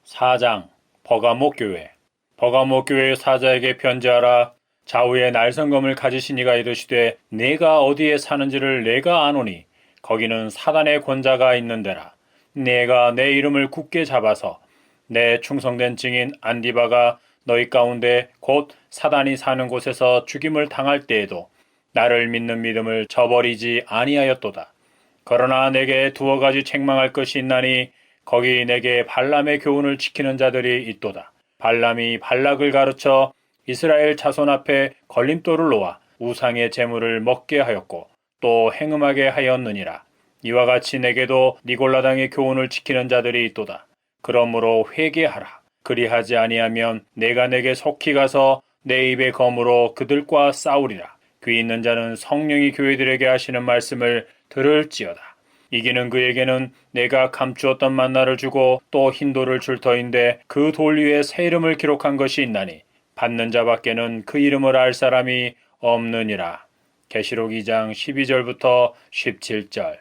4장 버가모 교회. 버가모 교회의 사자에게 편지하라. 좌우에 날성검을 가지신 이가 이르시되 내가 어디에 사는지를 내가 아노니 거기는 사단의 권자가 있는 데라. 내가 내 이름을 굳게 잡아서 내 충성된 증인 안디바가 너희 가운데 곧 사단이 사는 곳에서 죽임을 당할 때에도 나를 믿는 믿음을 저버리지 아니하였도다. 그러나 내게 두어 가지 책망할 것이 있나니 거기 내게 발람의 교훈을 지키는 자들이 있도다. 발람이 발락을 가르쳐 이스라엘 자손 앞에 걸림돌을 놓아 우상의 제물을 먹게 하였고 또 행음하게 하였느니라. 이와 같이 내게도 니골라당의 교훈을 지키는 자들이 있도다. 그러므로 회개하라. 그리하지 아니하면 내가 내게 속히 가서 내 입의 검으로 그들과 싸우리라. 귀 있는 자는 성령이 교회들에게 하시는 말씀을 들을지어다. 이기는 그에게는 내가 감추었던 만나를 주고 또 흰 돌을 줄 터인데 그 돌 위에 새 이름을 기록한 것이 있나니 받는 자밖에는 그 이름을 알 사람이 없느니라. 계시록 2장 12절부터 17절.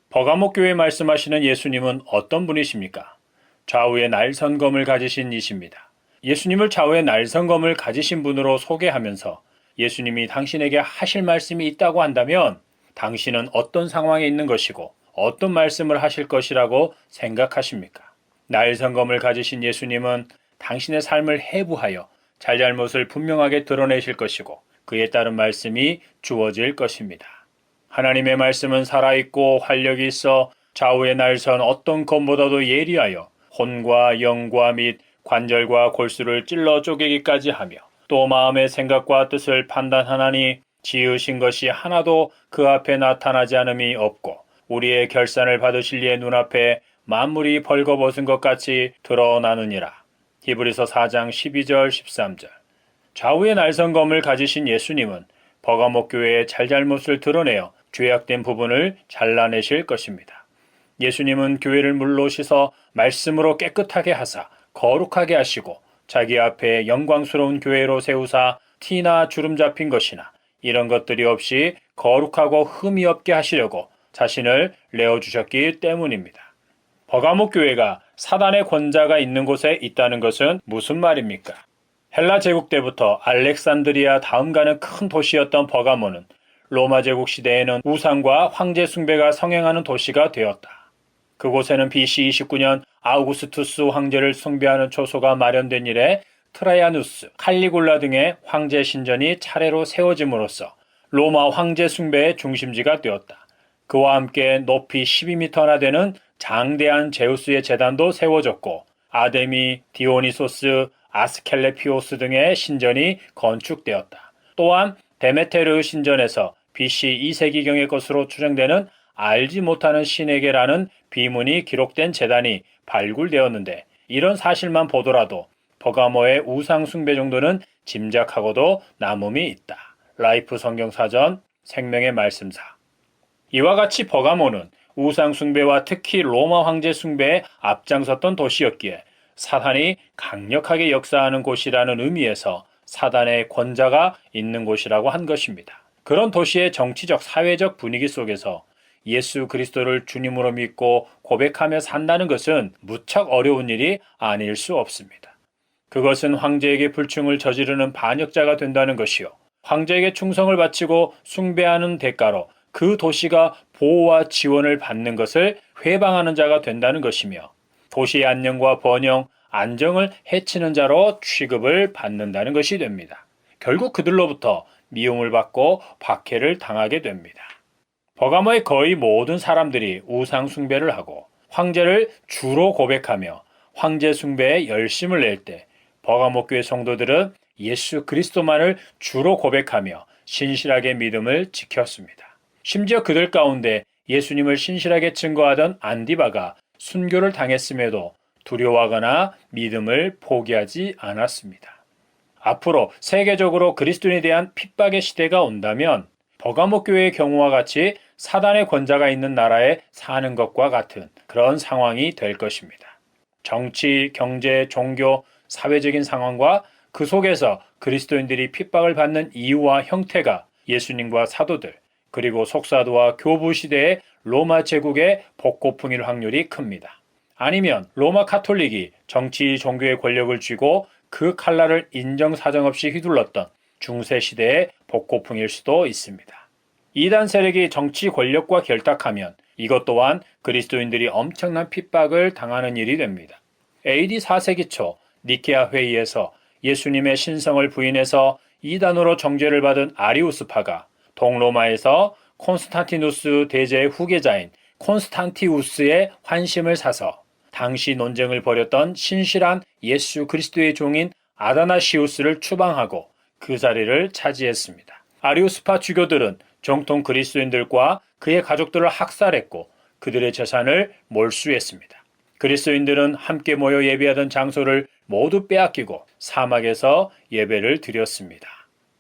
버가모 교회에 말씀하시는 예수님은 어떤 분이십니까? 좌우에 날선검을 가지신 이십니다. 예수님을 좌우에 날선검을 가지신 분으로 소개하면서 예수님이 당신에게 하실 말씀이 있다고 한다면 당신은 어떤 상황에 있는 것이고 어떤 말씀을 하실 것이라고 생각하십니까? 날성검을 가지신 예수님은 당신의 삶을 해부하여 잘잘못을 분명하게 드러내실 것이고 그에 따른 말씀이 주어질 것입니다. 하나님의 말씀은 살아있고 활력이 있어 좌우의 날선 어떤 검보다도 예리하여 혼과 영과 및 관절과 골수를 찔러 쪼개기까지 하며 또 마음의 생각과 뜻을 판단하나니 지으신 것이 하나도 그 앞에 나타나지 않음이 없고 우리의 결산을 받으실 이의 눈앞에 만물이 벌거벗은 것 같이 드러나느니라. 히브리서 4장 12절 13절. 좌우의 날성검을 가지신 예수님은 버가모 교회의 잘잘못을 드러내어 죄악된 부분을 잘라내실 것입니다. 예수님은 교회를 물로 씻어 말씀으로 깨끗하게 하사 거룩하게 하시고 자기 앞에 영광스러운 교회로 세우사 티나 주름 잡힌 것이나 이런 것들이 없이 거룩하고 흠이 없게 하시려고 자신을 내어주셨기 때문입니다. 버가모 교회가 사단의 권자가 있는 곳에 있다는 것은 무슨 말입니까? 헬라 제국 때부터 알렉산드리아 다음 가는 큰 도시였던 버가모는 로마 제국 시대에는 우상과 황제 숭배가 성행하는 도시가 되었다. 그곳에는 BC 29년 아우구스투스 황제를 숭배하는 초소가 마련된 이래 트라이아누스, 칼리굴라 등의 황제 신전이 차례로 세워짐으로써 로마 황제 숭배의 중심지가 되었다. 그와 함께 높이 12m나 되는 장대한 제우스의 제단도 세워졌고 아데미, 디오니소스, 아스켈레피오스 등의 신전이 건축되었다. 또한 데메테르 신전에서 BC 2세기경의 것으로 추정되는 알지 못하는 신에게라는 비문이 기록된 제단이 발굴되었는데 이런 사실만 보더라도 버가모의 우상 숭배 정도는 짐작하고도 남음이 있다. 라이프 성경사전 생명의 말씀사. 이와 같이 버가모는 우상 숭배와 특히 로마 황제 숭배에 앞장섰던 도시였기에 사탄이 강력하게 역사하는 곳이라는 의미에서 사단의 권자가 있는 곳이라고 한 것입니다. 그런 도시의 정치적 사회적 분위기 속에서 예수 그리스도를 주님으로 믿고 고백하며 산다는 것은 무척 어려운 일이 아닐 수 없습니다. 그것은 황제에게 불충을 저지르는 반역자가 된다는 것이요. 황제에게 충성을 바치고 숭배하는 대가로 그 도시가 보호와 지원을 받는 것을 회방하는 자가 된다는 것이며 도시의 안녕과 번영, 안정을 해치는 자로 취급을 받는다는 것이 됩니다. 결국 그들로부터 미움을 받고 박해를 당하게 됩니다. 버가모의 거의 모든 사람들이 우상 숭배를 하고 황제를 주로 고백하며 황제 숭배에 열심을 낼 때 버가모 교회 성도들은 예수 그리스도만을 주로 고백하며 신실하게 믿음을 지켰습니다. 심지어 그들 가운데 예수님을 신실하게 증거하던 안디바가 순교를 당했음에도 두려워하거나 믿음을 포기하지 않았습니다. 앞으로 세계적으로 그리스도인에 대한 핍박의 시대가 온다면 버가모 교회의 경우와 같이 사단의 권자가 있는 나라에 사는 것과 같은 그런 상황이 될 것입니다. 정치, 경제, 종교, 사회적인 상황과 그 속에서 그리스도인들이 핍박을 받는 이유와 형태가 예수님과 사도들, 그리고 속사도와 교부 시대의 로마 제국의 복고풍일 확률이 큽니다. 아니면 로마 카톨릭이 정치 종교의 권력을 쥐고 그 칼날을 인정사정 없이 휘둘렀던 중세 시대의 복고풍일 수도 있습니다. 이단 세력이 정치 권력과 결탁하면 이것 또한 그리스도인들이 엄청난 핍박을 당하는 일이 됩니다. AD 4세기 초 니케아 회의에서 예수님의 신성을 부인해서 이단으로 정죄를 받은 아리우스파가 동로마에서 콘스탄티누스 대제의 후계자인 콘스탄티우스의 환심을 사서 당시 논쟁을 벌였던 신실한 예수 그리스도의 종인 아다나시우스를 추방하고 그 자리를 차지했습니다. 아리우스파 주교들은 정통 그리스도인들과 그의 가족들을 학살했고 그들의 재산을 몰수했습니다. 그리스도인들은 함께 모여 예배하던 장소를 모두 빼앗기고 사막에서 예배를 드렸습니다.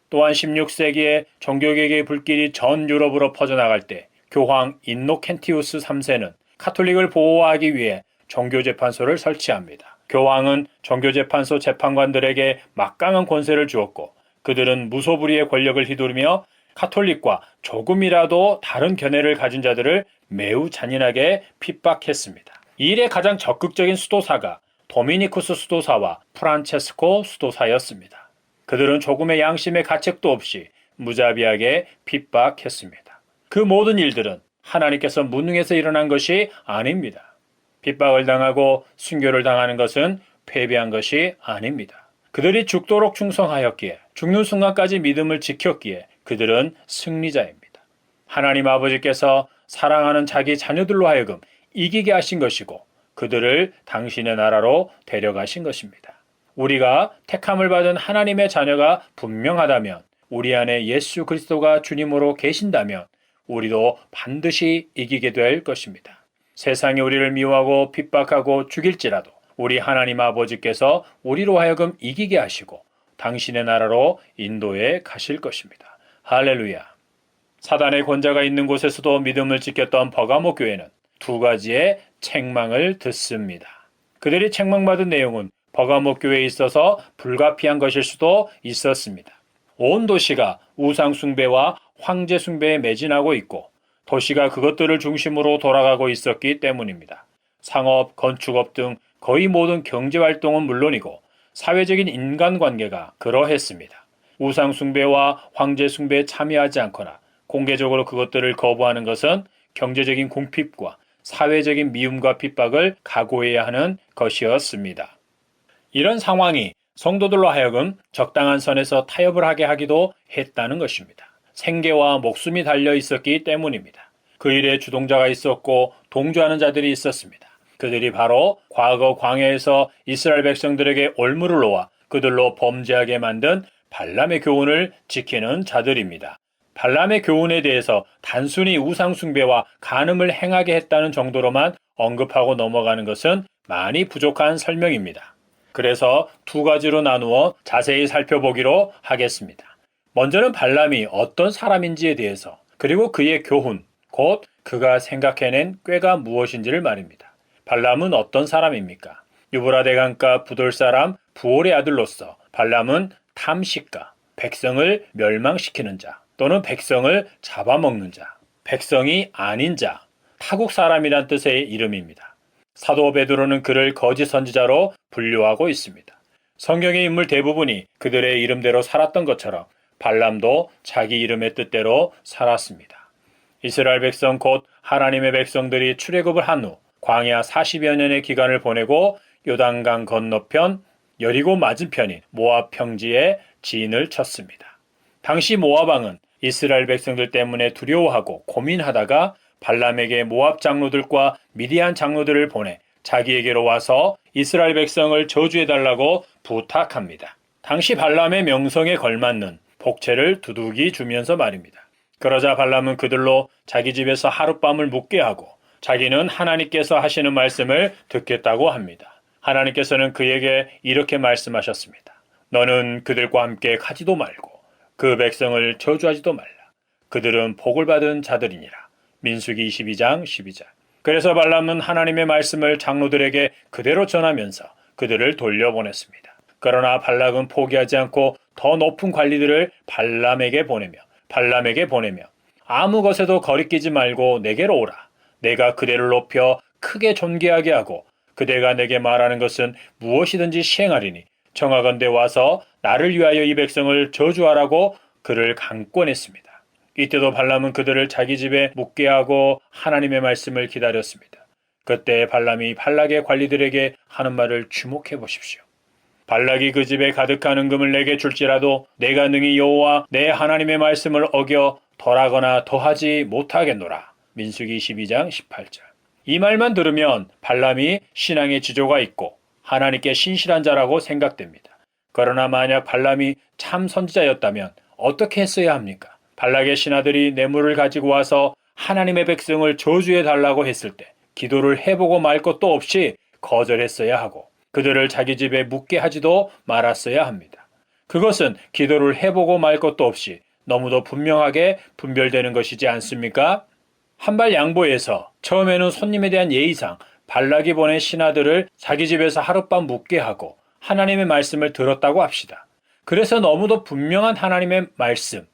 또한 16세기에 종교개혁의 불길이 전 유럽으로 퍼져나갈 때 교황 인노켄티우스 3세는 카톨릭을 보호하기 위해 종교재판소를 설치합니다. 교황은 종교재판소 재판관들에게 막강한 권세를 주었고 그들은 무소불위의 권력을 휘두르며 카톨릭과 조금이라도 다른 견해를 가진 자들을 매우 잔인하게 핍박했습니다. 이 일의 가장 적극적인 수도사가 도미니쿠스 수도사와 프란체스코 수도사였습니다. 그들은 조금의 양심의 가책도 없이 무자비하게 핍박했습니다. 그 모든 일들은 하나님께서 무능해서 일어난 것이 아닙니다. 핍박을 당하고 순교를 당하는 것은 패배한 것이 아닙니다. 그들이 죽도록 충성하였기에 죽는 순간까지 믿음을 지켰기에 그들은 승리자입니다. 하나님 아버지께서 사랑하는 자기 자녀들로 하여금 이기게 하신 것이고 그들을 당신의 나라로 데려가신 것입니다. 우리가 택함을 받은 하나님의 자녀가 분명하다면 우리 안에 예수 그리스도가 주님으로 계신다면 우리도 반드시 이기게 될 것입니다. 세상이 우리를 미워하고 핍박하고 죽일지라도 우리 하나님 아버지께서 우리로 하여금 이기게 하시고 당신의 나라로 인도해 가실 것입니다. 할렐루야. 사단의 권자가 있는 곳에서도 믿음을 지켰던 버가모 교회는 두 가지의 책망을 듣습니다. 그들이 책망받은 내용은 버가모 교회에 있어서 불가피한 것일 수도 있었습니다. 온 도시가 우상 숭배와 황제 숭배에 매진하고 있고 도시가 그것들을 중심으로 돌아가고 있었기 때문입니다. 상업, 건축업 등 거의 모든 경제활동은 물론이고 사회적인 인간관계가 그러했습니다. 우상 숭배와 황제 숭배에 참여하지 않거나 공개적으로 그것들을 거부하는 것은 경제적인 궁핍과 사회적인 미움과 핍박을 각오해야 하는 것이었습니다. 이런 상황이 성도들로 하여금 적당한 선에서 타협을 하게 하기도 했다는 것입니다. 생계와 목숨이 달려 있었기 때문입니다. 그 일에 주동자가 있었고 동조하는 자들이 있었습니다. 그들이 바로 과거 광야에서 이스라엘 백성들에게 올무를 놓아 그들로 범죄하게 만든 발람의 교훈을 지키는 자들입니다. 발람의 교훈에 대해서 단순히 우상 숭배와 간음을 행하게 했다는 정도로만 언급하고 넘어가는 것은 많이 부족한 설명입니다. 그래서 두 가지로 나누어 자세히 살펴보기로 하겠습니다. 먼저는 발람이 어떤 사람인지에 대해서, 그리고 그의 교훈, 곧 그가 생각해낸 꾀가 무엇인지를 말입니다. 발람은 어떤 사람입니까? 유브라데 강가 부돌 사람 부올의 아들로서 발람은 탐식가, 백성을 멸망시키는 자, 또는 백성을 잡아먹는 자, 백성이 아닌 자, 타국 사람이란 뜻의 이름입니다. 사도 베드로는 그를 거짓 선지자로 분류하고 있습니다. 성경의 인물 대부분이 그들의 이름대로 살았던 것처럼 발람도 자기 이름의 뜻대로 살았습니다. 이스라엘 백성 곧 하나님의 백성들이 출애굽을 한 후 광야 40여 년의 기간을 보내고 요단강 건너편 여리고 맞은편인 모압 평지에 진을 쳤습니다. 당시 모압 왕은 이스라엘 백성들 때문에 두려워하고 고민하다가 발람에게 모압 장로들과 미디안 장로들을 보내 자기에게로 와서 이스라엘 백성을 저주해달라고 부탁합니다. 당시 발람의 명성에 걸맞는 복채를 두둑이 주면서 말입니다. 그러자 발람은 그들로 자기 집에서 하룻밤을 묵게 하고 자기는 하나님께서 하시는 말씀을 듣겠다고 합니다. 하나님께서는 그에게 이렇게 말씀하셨습니다. 너는 그들과 함께 가지도 말고 그 백성을 저주하지도 말라. 그들은 복을 받은 자들이니라. 민수기 22장 12절. 그래서 발람은 하나님의 말씀을 장로들에게 그대로 전하면서 그들을 돌려보냈습니다. 그러나 발락은 포기하지 않고 더 높은 관리들을 발람에게 보내며 아무 것에도 거리끼지 말고 내게로 오라. 내가 그대를 높여 크게 존귀하게 하고 그대가 내게 말하는 것은 무엇이든지 시행하리니 청하건대 와서 나를 위하여 이 백성을 저주하라고 그를 강권했습니다. 이때도 발람은 그들을 자기 집에 묵게 하고 하나님의 말씀을 기다렸습니다. 그때 발람이 발락의 관리들에게 하는 말을 주목해 보십시오. 발락이 그 집에 가득한 은금을 내게 줄지라도 내가 능히 여호와 내 하나님의 말씀을 어겨 덜하거나 더하지 못하겠노라. 민수기 12장 18절. 이 말만 들으면 발람이 신앙의 지조가 있고 하나님께 신실한 자라고 생각됩니다. 그러나 만약 발람이 참 선지자였다면 어떻게 했어야 합니까? 발락의 신하들이 뇌물을 가지고 와서 하나님의 백성을 저주해 달라고 했을 때 기도를 해보고 말 것도 없이 거절했어야 하고 그들을 자기 집에 묵게 하지도 말았어야 합니다. 그것은 기도를 해보고 말 것도 없이 너무도 분명하게 분별되는 것이지 않습니까? 한발 양보해서 처음에는 손님에 대한 예의상 발락이 보낸 신하들을 자기 집에서 하룻밤 묵게 하고 하나님의 말씀을 들었다고 합시다. 그래서 너무도 분명한 하나님의 말씀,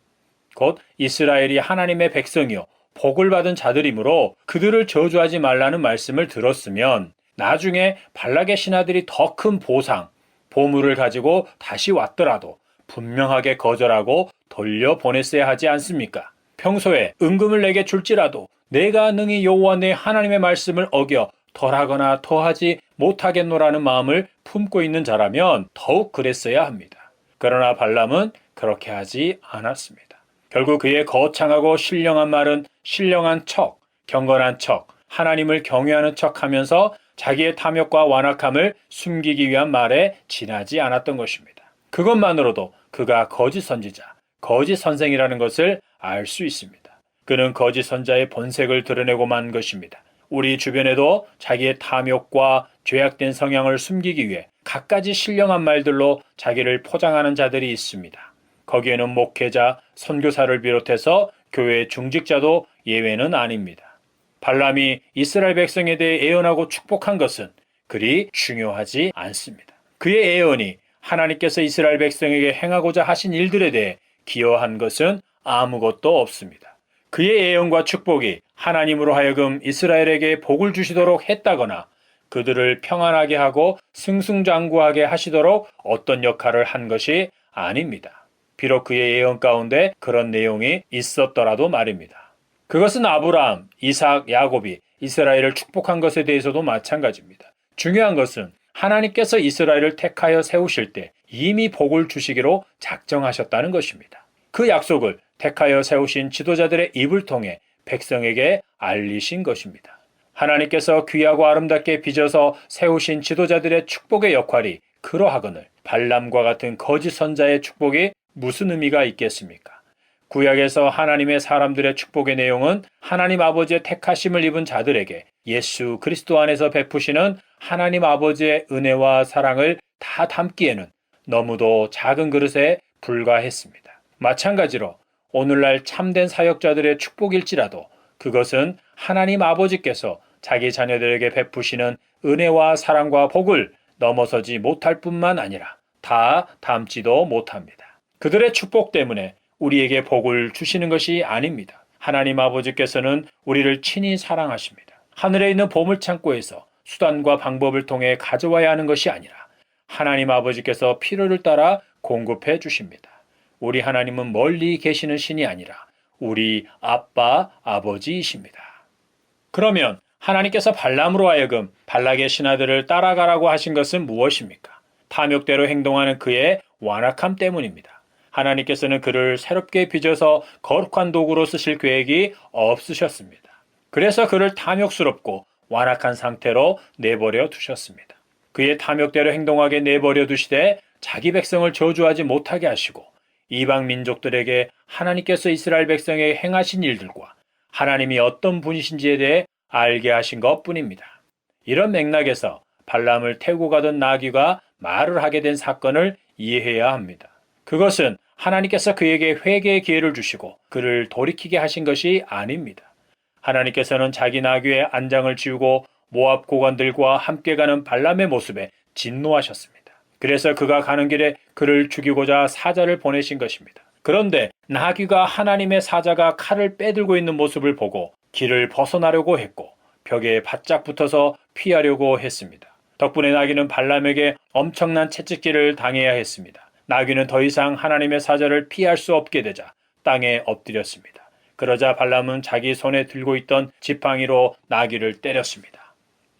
곧 이스라엘이 하나님의 백성이요 복을 받은 자들이므로 그들을 저주하지 말라는 말씀을 들었으면 나중에 발락의 신하들이 더 큰 보상, 보물을 가지고 다시 왔더라도 분명하게 거절하고 돌려보냈어야 하지 않습니까? 평소에 은금을 내게 줄지라도 내가 능히 여호와 내 하나님의 말씀을 어겨 덜하거나 더하지 못하겠노라는 마음을 품고 있는 자라면 더욱 그랬어야 합니다. 그러나 발람은 그렇게 하지 않았습니다. 결국 그의 거창하고 신령한 말은 신령한 척, 경건한 척, 하나님을 경외하는 척하면서 자기의 탐욕과 완악함을 숨기기 위한 말에 지나지 않았던 것입니다. 그것만으로도 그가 거짓 선지자, 거짓 선생이라는 것을 알 수 있습니다. 그는 거짓 선자의 본색을 드러내고 만 것입니다. 우리 주변에도 자기의 탐욕과 죄악된 성향을 숨기기 위해 갖가지 신령한 말들로 자기를 포장하는 자들이 있습니다. 거기에는 목회자, 선교사를 비롯해서 교회 중직자도 예외는 아닙니다. 발람이 이스라엘 백성에 대해 예언하고 축복한 것은 그리 중요하지 않습니다. 그의 예언이 하나님께서 이스라엘 백성에게 행하고자 하신 일들에 대해 기여한 것은 아무것도 없습니다. 그의 예언과 축복이 하나님으로 하여금 이스라엘에게 복을 주시도록 했다거나 그들을 평안하게 하고 승승장구하게 하시도록 어떤 역할을 한 것이 아닙니다. 비록 그의 예언 가운데 그런 내용이 있었더라도 말입니다. 그것은 아브라함, 이삭, 야곱이 이스라엘을 축복한 것에 대해서도 마찬가지입니다. 중요한 것은 하나님께서 이스라엘을 택하여 세우실 때 이미 복을 주시기로 작정하셨다는 것입니다. 그 약속을 택하여 세우신 지도자들의 입을 통해 백성에게 알리신 것입니다. 하나님께서 귀하고 아름답게 빚어서 세우신 지도자들의 축복의 역할이 그러하거늘 발람과 같은 거짓 선자의 축복이 무슨 의미가 있겠습니까? 구약에서 하나님의 사람들의 축복의 내용은 하나님 아버지의 택하심을 입은 자들에게 예수 그리스도 안에서 베푸시는 하나님 아버지의 은혜와 사랑을 다 담기에는 너무도 작은 그릇에 불과했습니다. 마찬가지로 오늘날 참된 사역자들의 축복일지라도 그것은 하나님 아버지께서 자기 자녀들에게 베푸시는 은혜와 사랑과 복을 넘어서지 못할 뿐만 아니라 다 담지도 못합니다. 그들의 축복 때문에 우리에게 복을 주시는 것이 아닙니다. 하나님 아버지께서는 우리를 친히 사랑하십니다. 하늘에 있는 보물창고에서 수단과 방법을 통해 가져와야 하는 것이 아니라 하나님 아버지께서 필요를 따라 공급해 주십니다. 우리 하나님은 멀리 계시는 신이 아니라 우리 아빠, 아버지이십니다. 그러면 하나님께서 발람으로 하여금 발락의 신하들을 따라가라고 하신 것은 무엇입니까? 탐욕대로 행동하는 그의 완악함 때문입니다. 하나님께서는 그를 새롭게 빚어서 거룩한 도구로 쓰실 계획이 없으셨습니다. 그래서 그를 탐욕스럽고 완악한 상태로 내버려 두셨습니다. 그의 탐욕대로 행동하게 내버려 두시되 자기 백성을 저주하지 못하게 하시고 이방 민족들에게 하나님께서 이스라엘 백성에게 행하신 일들과 하나님이 어떤 분이신지에 대해 알게 하신 것뿐입니다. 이런 맥락에서 발람을 태우고 가던 나귀가 말을 하게 된 사건을 이해해야 합니다. 그것은 하나님께서 그에게 회개의 기회를 주시고 그를 돌이키게 하신 것이 아닙니다. 하나님께서는 자기 나귀의 안장을 지우고 모압 고관들과 함께 가는 발람의 모습에 진노하셨습니다. 그래서 그가 가는 길에 그를 죽이고자 사자를 보내신 것입니다. 그런데 나귀가 하나님의 사자가 칼을 빼들고 있는 모습을 보고 길을 벗어나려고 했고 벽에 바짝 붙어서 피하려고 했습니다. 덕분에 나귀는 발람에게 엄청난 채찍질을 당해야 했습니다. 나귀는 더 이상 하나님의 사자를 피할 수 없게 되자 땅에 엎드렸습니다. 그러자 발람은 자기 손에 들고 있던 지팡이로 나귀를 때렸습니다.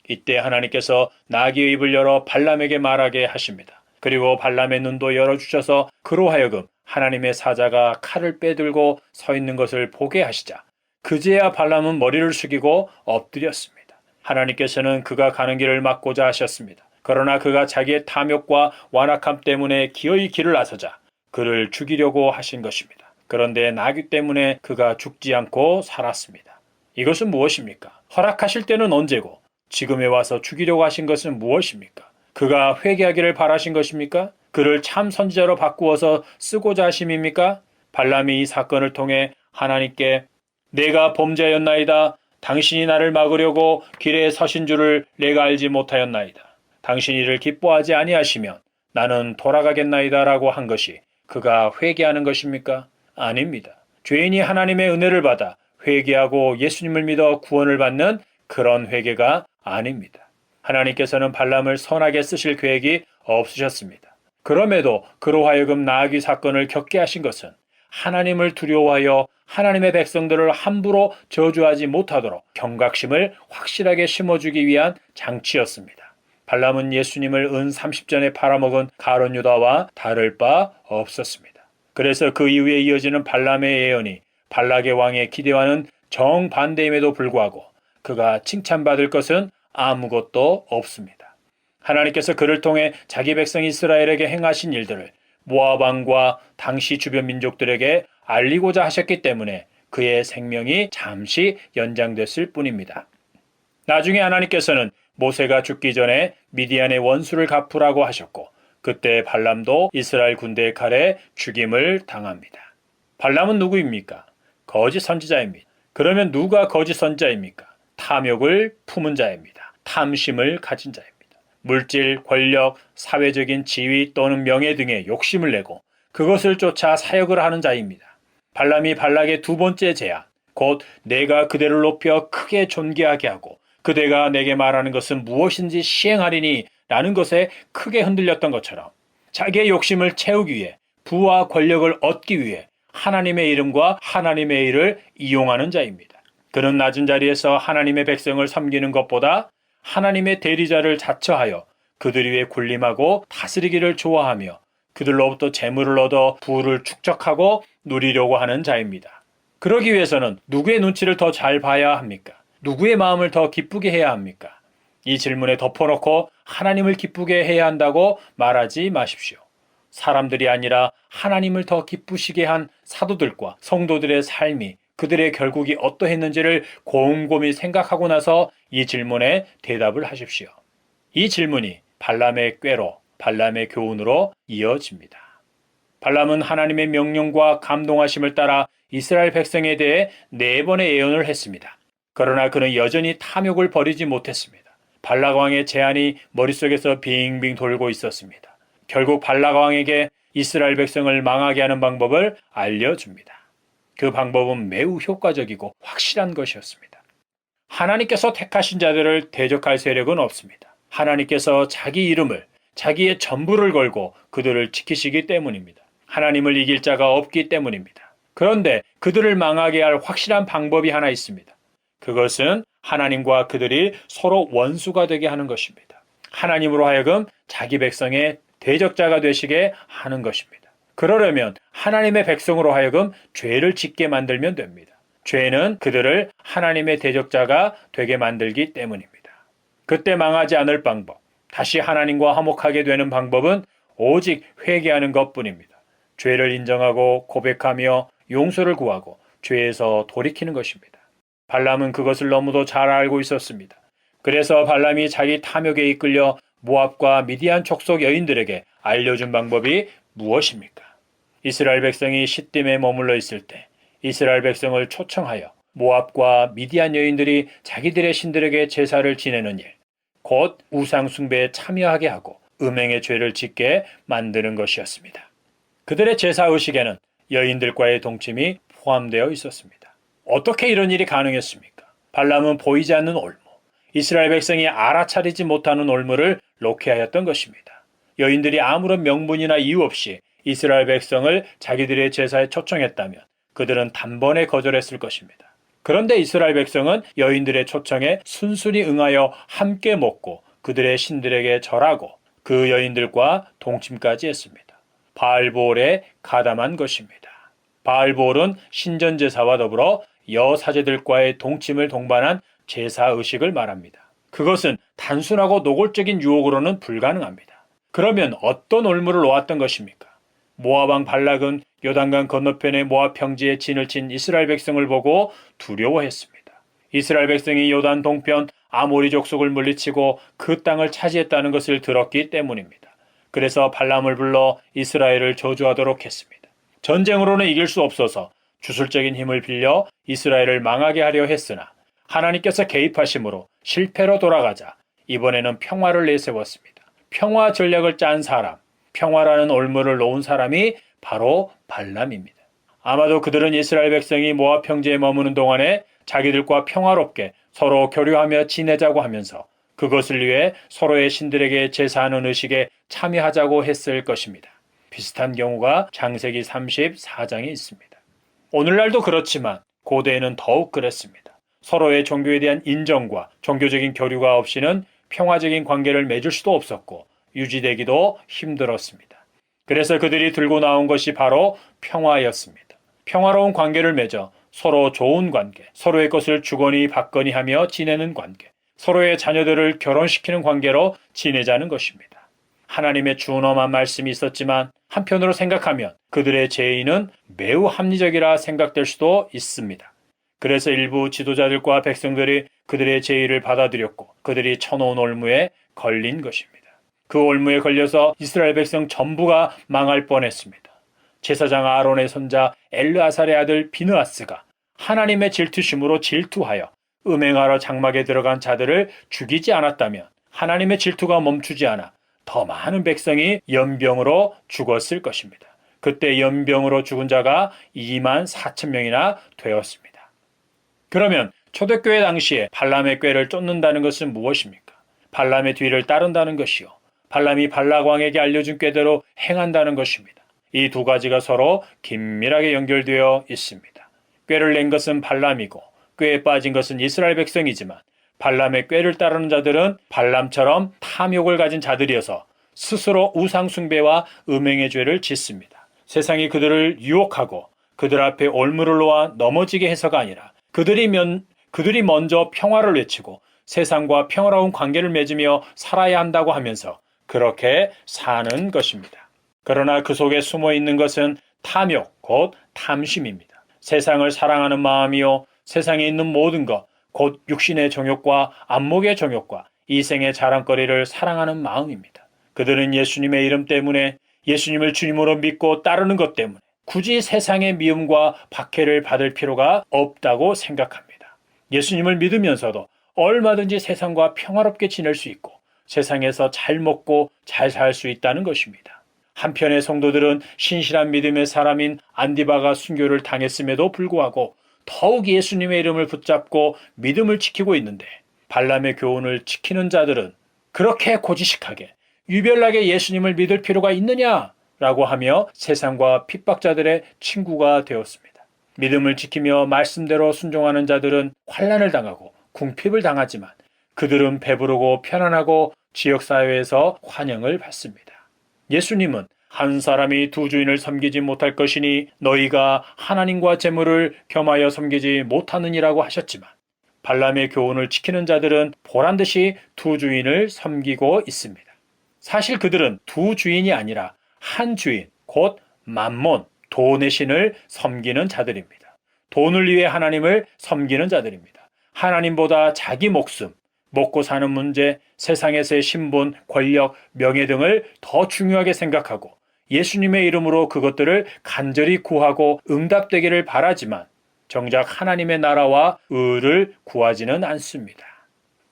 이때 하나님께서 나귀의 입을 열어 발람에게 말하게 하십니다. 그리고 발람의 눈도 열어주셔서 그로 하여금 하나님의 사자가 칼을 빼들고 서 있는 것을 보게 하시자 그제야 발람은 머리를 숙이고 엎드렸습니다. 하나님께서는 그가 가는 길을 막고자 하셨습니다. 그러나 그가 자기의 탐욕과 완악함 때문에 기어이 길을 나서자 그를 죽이려고 하신 것입니다. 그런데 나귀 때문에 그가 죽지 않고 살았습니다. 이것은 무엇입니까? 허락하실 때는 언제고 지금에 와서 죽이려고 하신 것은 무엇입니까? 그가 회개하기를 바라신 것입니까? 그를 참 선지자로 바꾸어서 쓰고자 하심입니까? 발람이 이 사건을 통해 하나님께 내가 범죄하였나이다. 당신이 나를 막으려고 길에 서신 줄을 내가 알지 못하였나이다. 당신이 이를 기뻐하지 아니하시면 나는 돌아가겠나이다 라고 한 것이 그가 회개하는 것입니까? 아닙니다. 죄인이 하나님의 은혜를 받아 회개하고 예수님을 믿어 구원을 받는 그런 회개가 아닙니다. 하나님께서는 발람을 선하게 쓰실 계획이 없으셨습니다. 그럼에도 그로 하여금 나귀 사건을 겪게 하신 것은 하나님을 두려워하여 하나님의 백성들을 함부로 저주하지 못하도록 경각심을 확실하게 심어주기 위한 장치였습니다. 발람은 예수님을 은 30전에 팔아먹은 가룟 유다와 다를 바 없었습니다. 그래서 그 이후에 이어지는 발람의 예언이 발락의 왕의 기대와는 정반대임에도 불구하고 그가 칭찬받을 것은 아무것도 없습니다. 하나님께서 그를 통해 자기 백성 이스라엘에게 행하신 일들을 모압 왕과 당시 주변 민족들에게 알리고자 하셨기 때문에 그의 생명이 잠시 연장됐을 뿐입니다. 나중에 하나님께서는 모세가 죽기 전에 미디안의 원수를 갚으라고 하셨고 그때 발람도 이스라엘 군대의 칼에 죽임을 당합니다. 발람은 누구입니까? 거짓 선지자입니다. 그러면 누가 거짓 선지자입니까? 탐욕을 품은 자입니다. 탐심을 가진 자입니다. 물질, 권력, 사회적인 지위 또는 명예 등에 욕심을 내고 그것을 쫓아 사역을 하는 자입니다. 발람이 발락의 두 번째 제안, 곧 내가 그대를 높여 크게 존귀하게 하고 그대가 내게 말하는 것은 무엇인지 시행하리니 라는 것에 크게 흔들렸던 것처럼 자기의 욕심을 채우기 위해 부와 권력을 얻기 위해 하나님의 이름과 하나님의 일을 이용하는 자입니다. 그는 낮은 자리에서 하나님의 백성을 섬기는 것보다 하나님의 대리자를 자처하여 그들 위에 군림하고 다스리기를 좋아하며 그들로부터 재물을 얻어 부를 축적하고 누리려고 하는 자입니다. 그러기 위해서는 누구의 눈치를 더 잘 봐야 합니까? 누구의 마음을 더 기쁘게 해야 합니까? 이 질문에 덮어놓고 하나님을 기쁘게 해야 한다고 말하지 마십시오. 사람들이 아니라 하나님을 더 기쁘시게 한 사도들과 성도들의 삶이 그들의 결국이 어떠했는지를 곰곰이 생각하고 나서 이 질문에 대답을 하십시오. 이 질문이 발람의 꾀로, 발람의 교훈으로 이어집니다. 발람은 하나님의 명령과 감동하심을 따라 이스라엘 백성에 대해 4번의 예언을 했습니다. 그러나 그는 여전히 탐욕을 버리지 못했습니다. 발락 왕의 제안이 머릿속에서 빙빙 돌고 있었습니다. 결국 발락 왕에게 이스라엘 백성을 망하게 하는 방법을 알려줍니다. 그 방법은 매우 효과적이고 확실한 것이었습니다. 하나님께서 택하신 자들을 대적할 세력은 없습니다. 하나님께서 자기 이름을, 자기의 전부를 걸고 그들을 지키시기 때문입니다. 하나님을 이길 자가 없기 때문입니다. 그런데 그들을 망하게 할 확실한 방법이 하나 있습니다. 그것은 하나님과 그들이 서로 원수가 되게 하는 것입니다. 하나님으로 하여금 자기 백성의 대적자가 되시게 하는 것입니다. 그러려면 하나님의 백성으로 하여금 죄를 짓게 만들면 됩니다. 죄는 그들을 하나님의 대적자가 되게 만들기 때문입니다. 그때 망하지 않을 방법, 다시 하나님과 화목하게 되는 방법은 오직 회개하는 것뿐입니다. 죄를 인정하고 고백하며 용서를 구하고 죄에서 돌이키는 것입니다. 발람은 그것을 너무도 잘 알고 있었습니다. 그래서 발람이 자기 탐욕에 이끌려 모압과 미디안 족속 여인들에게 알려준 방법이 무엇입니까? 이스라엘 백성이 시딤에 머물러 있을 때 이스라엘 백성을 초청하여 모압과 미디안 여인들이 자기들의 신들에게 제사를 지내는 일, 곧 우상 숭배에 참여하게 하고 음행의 죄를 짓게 만드는 것이었습니다. 그들의 제사 의식에는 여인들과의 동침이 포함되어 있었습니다. 어떻게 이런 일이 가능했습니까? 발람은 보이지 않는 올무, 이스라엘 백성이 알아차리지 못하는 올무를 놓게 하였던 것입니다. 여인들이 아무런 명분이나 이유 없이 이스라엘 백성을 자기들의 제사에 초청했다면 그들은 단번에 거절했을 것입니다. 그런데 이스라엘 백성은 여인들의 초청에 순순히 응하여 함께 먹고 그들의 신들에게 절하고 그 여인들과 동침까지 했습니다. 바알보올에 가담한 것입니다. 바알보올은 신전제사와 더불어 여사제들과의 동침을 동반한 제사의식을 말합니다. 그것은 단순하고 노골적인 유혹으로는 불가능합니다. 그러면 어떤 올무를 놓았던 것입니까? 모압 왕 발락은 요단강 건너편의 모압 평지에 진을 친 이스라엘 백성을 보고 두려워했습니다. 이스라엘 백성이 요단 동편 아모리 족속을 물리치고 그 땅을 차지했다는 것을 들었기 때문입니다. 그래서 발람을 불러 이스라엘을 저주하도록 했습니다. 전쟁으로는 이길 수 없어서 주술적인 힘을 빌려 이스라엘을 망하게 하려 했으나 하나님께서 개입하심으로 실패로 돌아가자 이번에는 평화를 내세웠습니다. 평화 전략을 짠 사람, 평화라는 올무를 놓은 사람이 바로 발람입니다. 아마도 그들은 이스라엘 백성이 모압 평지에 머무는 동안에 자기들과 평화롭게 서로 교류하며 지내자고 하면서 그것을 위해 서로의 신들에게 제사하는 의식에 참여하자고 했을 것입니다. 비슷한 경우가 창세기 34장에 있습니다. 오늘날도 그렇지만 고대에는 더욱 그랬습니다. 서로의 종교에 대한 인정과 종교적인 교류가 없이는 평화적인 관계를 맺을 수도 없었고 유지되기도 힘들었습니다. 그래서 그들이 들고 나온 것이 바로 평화였습니다. 평화로운 관계를 맺어 서로 좋은 관계, 서로의 것을 주거니 받거니 하며 지내는 관계, 서로의 자녀들을 결혼시키는 관계로 지내자는 것입니다. 하나님의 준엄한 말씀이 있었지만 한편으로 생각하면 그들의 제의는 매우 합리적이라 생각될 수도 있습니다. 그래서 일부 지도자들과 백성들이 그들의 제의를 받아들였고 그들이 쳐놓은 올무에 걸린 것입니다. 그 올무에 걸려서 이스라엘 백성 전부가 망할 뻔했습니다. 제사장 아론의 손자 엘르아살의 아들 비느하스가 하나님의 질투심으로 질투하여 음행하러 장막에 들어간 자들을 죽이지 않았다면 하나님의 질투가 멈추지 않아 더 많은 백성이 연병으로 죽었을 것입니다. 그때 연병으로 죽은 자가 2만 4천 명이나 되었습니다. 그러면 초대교회 당시에 발람의 꾀를 쫓는다는 것은 무엇입니까? 발람의 뒤를 따른다는 것이요. 발람이 발락 왕에게 알려준 꾀대로 행한다는 것입니다. 이 두 가지가 서로 긴밀하게 연결되어 있습니다. 꾀를 낸 것은 발람이고 꾀에 빠진 것은 이스라엘 백성이지만 발람의 꾀를 따르는 자들은 발람처럼 탐욕을 가진 자들이어서 스스로 우상숭배와 음행의 죄를 짓습니다. 세상이 그들을 유혹하고 그들 앞에 올무를 놓아 넘어지게 해서가 아니라 그들이 먼저 평화를 외치고 세상과 평화로운 관계를 맺으며 살아야 한다고 하면서 그렇게 사는 것입니다. 그러나 그 속에 숨어 있는 것은 탐욕, 곧 탐심입니다. 세상을 사랑하는 마음이요, 세상에 있는 모든 것, 곧 육신의 정욕과 안목의 정욕과 이생의 자랑거리를 사랑하는 마음입니다. 그들은 예수님의 이름 때문에 예수님을 주님으로 믿고 따르는 것 때문에 굳이 세상의 미움과 박해를 받을 필요가 없다고 생각합니다. 예수님을 믿으면서도 얼마든지 세상과 평화롭게 지낼 수 있고 세상에서 잘 먹고 잘 살 수 있다는 것입니다. 한편의 성도들은 신실한 믿음의 사람인 안디바가 순교를 당했음에도 불구하고 더욱 예수님의 이름을 붙잡고 믿음을 지키고 있는데 발람의 교훈을 지키는 자들은 그렇게 고지식하게 유별나게 예수님을 믿을 필요가 있느냐라고 하며 세상과 핍박자들의 친구가 되었습니다. 믿음을 지키며 말씀대로 순종하는 자들은 환난을 당하고 궁핍을 당하지만 그들은 배부르고 편안하고 지역사회에서 환영을 받습니다. 예수님은 한 사람이 두 주인을 섬기지 못할 것이니 너희가 하나님과 재물을 겸하여 섬기지 못하느니라고 하셨지만 발람의 교훈을 지키는 자들은 보란듯이 두 주인을 섬기고 있습니다. 사실 그들은 두 주인이 아니라 한 주인, 곧 맘몬, 돈의 신을 섬기는 자들입니다. 돈을 위해 하나님을 섬기는 자들입니다. 하나님보다 자기 목숨, 먹고 사는 문제, 세상에서의 신분, 권력, 명예 등을 더 중요하게 생각하고 예수님의 이름으로 그것들을 간절히 구하고 응답되기를 바라지만 정작 하나님의 나라와 의를 구하지는 않습니다.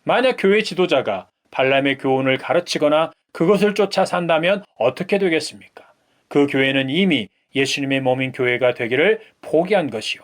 만약 교회 지도자가 발람의 교훈을 가르치거나 그것을 쫓아 산다면 어떻게 되겠습니까? 그 교회는 이미 예수님의 몸인 교회가 되기를 포기한 것이요.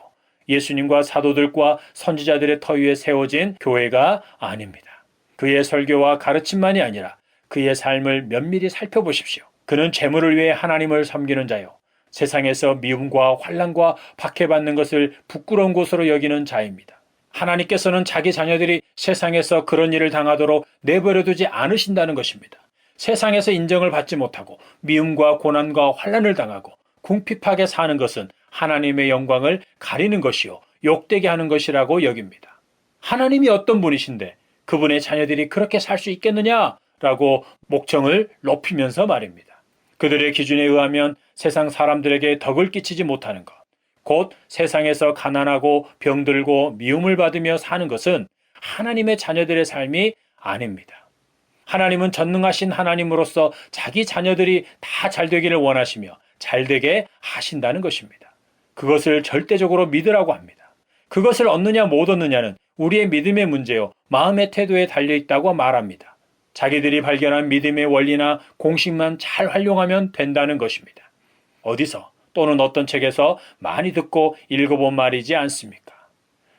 예수님과 사도들과 선지자들의 터 위에 세워진 교회가 아닙니다. 그의 설교와 가르침만이 아니라 그의 삶을 면밀히 살펴보십시오. 그는 재물을 위해 하나님을 섬기는 자요, 세상에서 미움과 환난과 박해받는 것을 부끄러운 것으로 여기는 자입니다. 하나님께서는 자기 자녀들이 세상에서 그런 일을 당하도록 내버려두지 않으신다는 것입니다. 세상에서 인정을 받지 못하고 미움과 고난과 환난을 당하고 궁핍하게 사는 것은 하나님의 영광을 가리는 것이요, 욕되게 하는 것이라고 여깁니다. 하나님이 어떤 분이신데 그분의 자녀들이 그렇게 살 수 있겠느냐라고 목청을 높이면서 말입니다. 그들의 기준에 의하면 세상 사람들에게 덕을 끼치지 못하는 것, 곧 세상에서 가난하고 병들고 미움을 받으며 사는 것은 하나님의 자녀들의 삶이 아닙니다. 하나님은 전능하신 하나님으로서 자기 자녀들이 다 잘되기를 원하시며 잘되게 하신다는 것입니다. 그것을 절대적으로 믿으라고 합니다. 그것을 얻느냐 못 얻느냐는 우리의 믿음의 문제요, 마음의 태도에 달려있다고 말합니다. 자기들이 발견한 믿음의 원리나 공식만 잘 활용하면 된다는 것입니다. 어디서 또는 어떤 책에서 많이 듣고 읽어본 말이지 않습니까?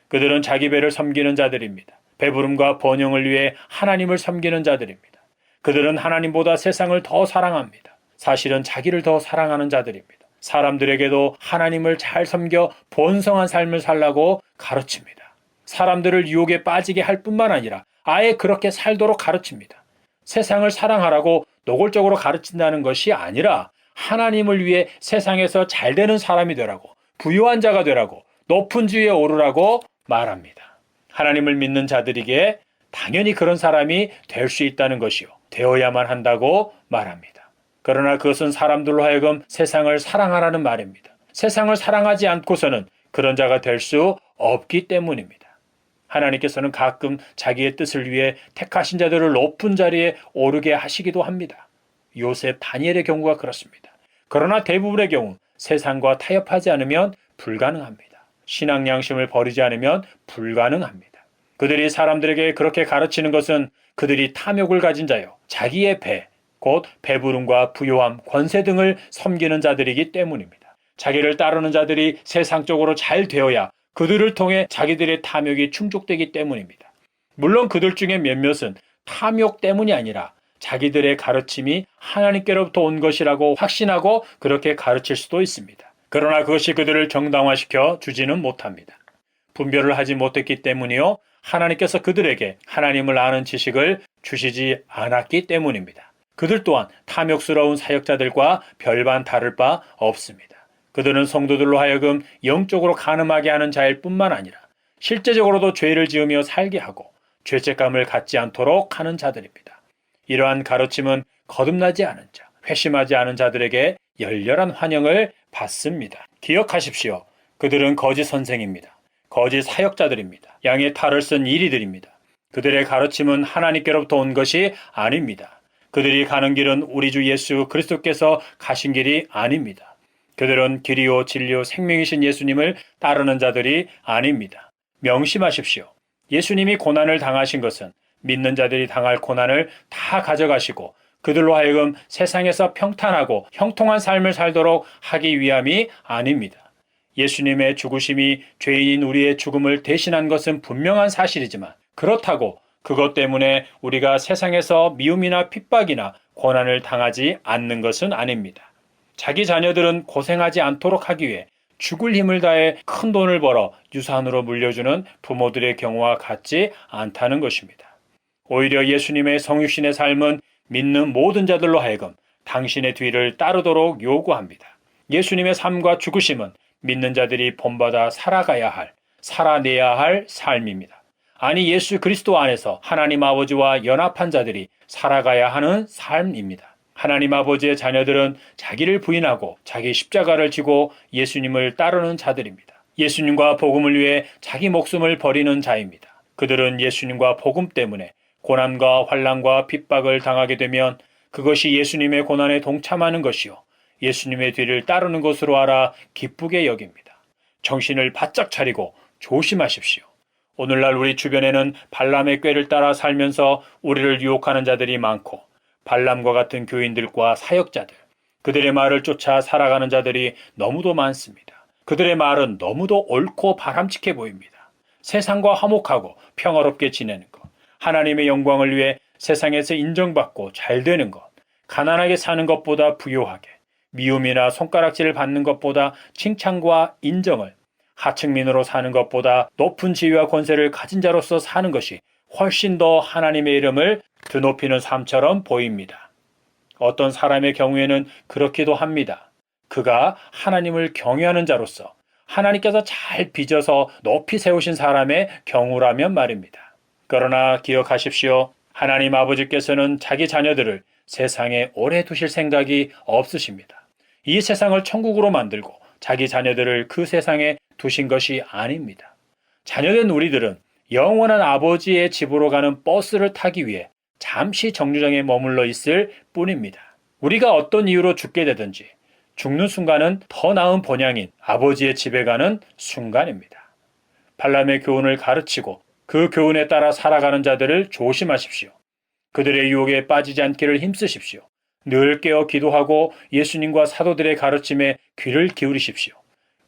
그들은 자기 배를 섬기는 자들입니다. 배부름과 번영을 위해 하나님을 섬기는 자들입니다. 그들은 하나님보다 세상을 더 사랑합니다. 사실은 자기를 더 사랑하는 자들입니다. 사람들에게도 하나님을 잘 섬겨 번성한 삶을 살라고 가르칩니다. 사람들을 유혹에 빠지게 할 뿐만 아니라 아예 그렇게 살도록 가르칩니다. 세상을 사랑하라고 노골적으로 가르친다는 것이 아니라 하나님을 위해 세상에서 잘 되는 사람이 되라고, 부유한 자가 되라고, 높은 지위에 오르라고 말합니다. 하나님을 믿는 자들에게 당연히 그런 사람이 될 수 있다는 것이요, 되어야만 한다고 말합니다. 그러나 그것은 사람들로 하여금 세상을 사랑하라는 말입니다. 세상을 사랑하지 않고서는 그런 자가 될 수 없기 때문입니다. 하나님께서는 가끔 자기의 뜻을 위해 택하신 자들을 높은 자리에 오르게 하시기도 합니다. 요셉, 다니엘의 경우가 그렇습니다. 그러나 대부분의 경우 세상과 타협하지 않으면 불가능합니다. 신앙 양심을 버리지 않으면 불가능합니다. 그들이 사람들에게 그렇게 가르치는 것은 그들이 탐욕을 가진 자요, 자기의 배, 곧 배부름과 부요함, 권세 등을 섬기는 자들이기 때문입니다. 자기를 따르는 자들이 세상적으로 잘 되어야 그들을 통해 자기들의 탐욕이 충족되기 때문입니다. 물론 그들 중에 몇몇은 탐욕 때문이 아니라 자기들의 가르침이 하나님께로부터 온 것이라고 확신하고 그렇게 가르칠 수도 있습니다. 그러나 그것이 그들을 정당화시켜 주지는 못합니다. 분별을 하지 못했기 때문이요, 하나님께서 그들에게 하나님을 아는 지식을 주시지 않았기 때문입니다. 그들 또한 탐욕스러운 사역자들과 별반 다를 바 없습니다. 그들은 성도들로 하여금 영적으로 가늠하게 하는 자일 뿐만 아니라 실제적으로도 죄를 지으며 살게 하고 죄책감을 갖지 않도록 하는 자들입니다. 이러한 가르침은 거듭나지 않은 자, 회심하지 않은 자들에게 열렬한 환영을 받습니다. 기억하십시오. 그들은 거짓 선생입니다. 거짓 사역자들입니다. 양의 탈을 쓴 이리들입니다. 그들의 가르침은 하나님께로부터 온 것이 아닙니다. 그들이 가는 길은 우리 주 예수 그리스도께서 가신 길이 아닙니다. 그들은 길이요 진리요 생명이신 예수님을 따르는 자들이 아닙니다. 명심하십시오. 예수님이 고난을 당하신 것은 믿는 자들이 당할 고난을 다 가져가시고 그들로 하여금 세상에서 평탄하고 형통한 삶을 살도록 하기 위함이 아닙니다. 예수님의 죽으심이 죄인인 우리의 죽음을 대신한 것은 분명한 사실이지만 그렇다고 그것 때문에 우리가 세상에서 미움이나 핍박이나 고난을 당하지 않는 것은 아닙니다. 자기 자녀들은 고생하지 않도록 하기 위해 죽을 힘을 다해 큰 돈을 벌어 유산으로 물려주는 부모들의 경우와 같지 않다는 것입니다. 오히려 예수님의 성육신의 삶은 믿는 모든 자들로 하여금 당신의 뒤를 따르도록 요구합니다. 예수님의 삶과 죽으심은 믿는 자들이 본받아 살아내야 할 삶입니다. 아니, 예수 그리스도 안에서 하나님 아버지와 연합한 자들이 살아가야 하는 삶입니다. 하나님 아버지의 자녀들은 자기를 부인하고 자기 십자가를 지고 예수님을 따르는 자들입니다. 예수님과 복음을 위해 자기 목숨을 버리는 자입니다. 그들은 예수님과 복음 때문에 고난과 환난과 핍박을 당하게 되면 그것이 예수님의 고난에 동참하는 것이요, 예수님의 뒤를 따르는 것으로 알아 기쁘게 여깁니다. 정신을 바짝 차리고 조심하십시오. 오늘날 우리 주변에는 발람의 꾀를 따라 살면서 우리를 유혹하는 자들이 많고 발람과 같은 교인들과 사역자들, 그들의 말을 쫓아 살아가는 자들이 너무도 많습니다. 그들의 말은 너무도 옳고 바람직해 보입니다. 세상과 화목하고 평화롭게 지내는 것, 하나님의 영광을 위해 세상에서 인정받고 잘 되는 것, 가난하게 사는 것보다 부유하게, 미움이나 손가락질을 받는 것보다 칭찬과 인정을, 하층민으로 사는 것보다 높은 지위와 권세를 가진 자로서 사는 것이 훨씬 더 하나님의 이름을 드높이는 삶처럼 보입니다. 어떤 사람의 경우에는 그렇기도 합니다. 그가 하나님을 경외하는 자로서 하나님께서 잘 빚어서 높이 세우신 사람의 경우라면 말입니다. 그러나 기억하십시오. 하나님 아버지께서는 자기 자녀들을 세상에 오래 두실 생각이 없으십니다. 이 세상을 천국으로 만들고 자기 자녀들을 그 세상에 두신 것이 아닙니다. 자녀된 우리들은 영원한 아버지의 집으로 가는 버스를 타기 위해 잠시 정류장에 머물러 있을 뿐입니다. 우리가 어떤 이유로 죽게 되든지 죽는 순간은 더 나은 본향인 아버지의 집에 가는 순간입니다. 발람의 교훈을 가르치고 그 교훈에 따라 살아가는 자들을 조심하십시오. 그들의 유혹에 빠지지 않기를 힘쓰십시오. 늘 깨어 기도하고 예수님과 사도들의 가르침에 귀를 기울이십시오.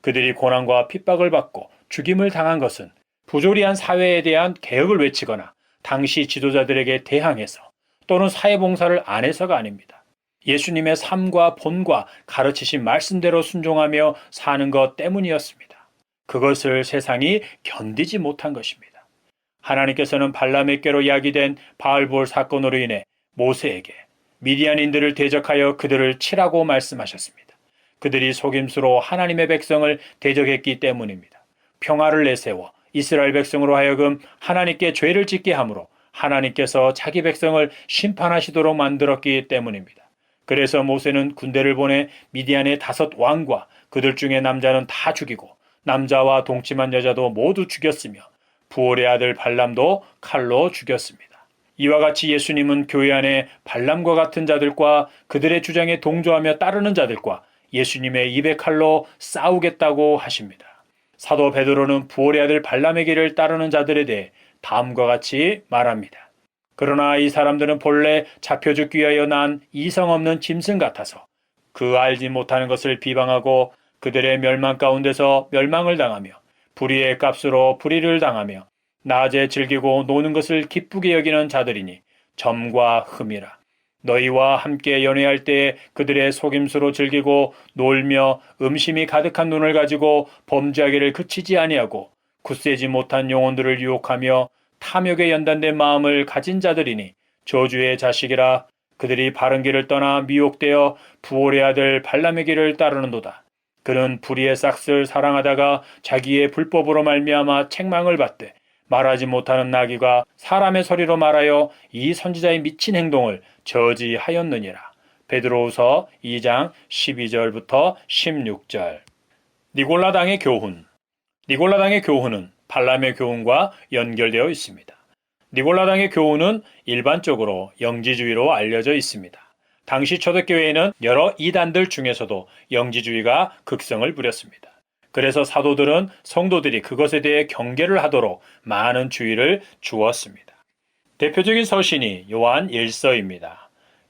그들이 고난과 핍박을 받고 죽임을 당한 것은 부조리한 사회에 대한 개혁을 외치거나 당시 지도자들에게 대항해서 또는 사회봉사를 안 해서가 아닙니다. 예수님의 삶과 본과 가르치신 말씀대로 순종하며 사는 것 때문이었습니다. 그것을 세상이 견디지 못한 것입니다. 하나님께서는 발람에게로 야기된 바알볼 사건으로 인해 모세에게 미디안인들을 대적하여 그들을 치라고 말씀하셨습니다. 그들이 속임수로 하나님의 백성을 대적했기 때문입니다. 평화를 내세워 이스라엘 백성으로 하여금 하나님께 죄를 짓게 함으로 하나님께서 자기 백성을 심판하시도록 만들었기 때문입니다. 그래서 모세는 군대를 보내 미디안의 5 왕과 그들 중에 남자는 다 죽이고 남자와 동침한 여자도 모두 죽였으며 부올의 아들 발람도 칼로 죽였습니다. 이와 같이 예수님은 교회 안에 발람과 같은 자들과 그들의 주장에 동조하며 따르는 자들과 예수님의 입의 칼로 싸우겠다고 하십니다. 사도 베드로는 부올의 아들 발람의 길을 따르는 자들에 대해 다음과 같이 말합니다. 그러나 이 사람들은 본래 잡혀 죽기 위하여 난 이성 없는 짐승 같아서 그 알지 못하는 것을 비방하고 그들의 멸망 가운데서 멸망을 당하며 불의의 값으로 불의를 당하며 낮에 즐기고 노는 것을 기쁘게 여기는 자들이니 점과 흠이라. 너희와 함께 연회할 때에 그들의 속임수로 즐기고 놀며 음심이 가득한 눈을 가지고 범죄하기를 그치지 아니하고 굳세지 못한 영혼들을 유혹하며 탐욕에 연단된 마음을 가진 자들이니 저주의 자식이라. 그들이 바른 길을 떠나 미혹되어 부올의 아들 발람의 길을 따르는도다. 그는 불의의 싹을 사랑하다가 자기의 불법으로 말미암아 책망을 받되 말하지 못하는 나귀가 사람의 소리로 말하여 이 선지자의 미친 행동을 저지하였느니라. 베드로후서 2장 12절부터 16절. 니골라당의 교훈. 니골라당의 교훈은 발람의 교훈과 연결되어 있습니다. 니골라당의 교훈은 일반적으로 영지주의로 알려져 있습니다. 당시 초대교회에는 여러 이단들 중에서도 영지주의가 극성을 부렸습니다. 그래서 사도들은 성도들이 그것에 대해 경계를 하도록 많은 주의를 주었습니다. 대표적인 서신이 요한 1서입니다.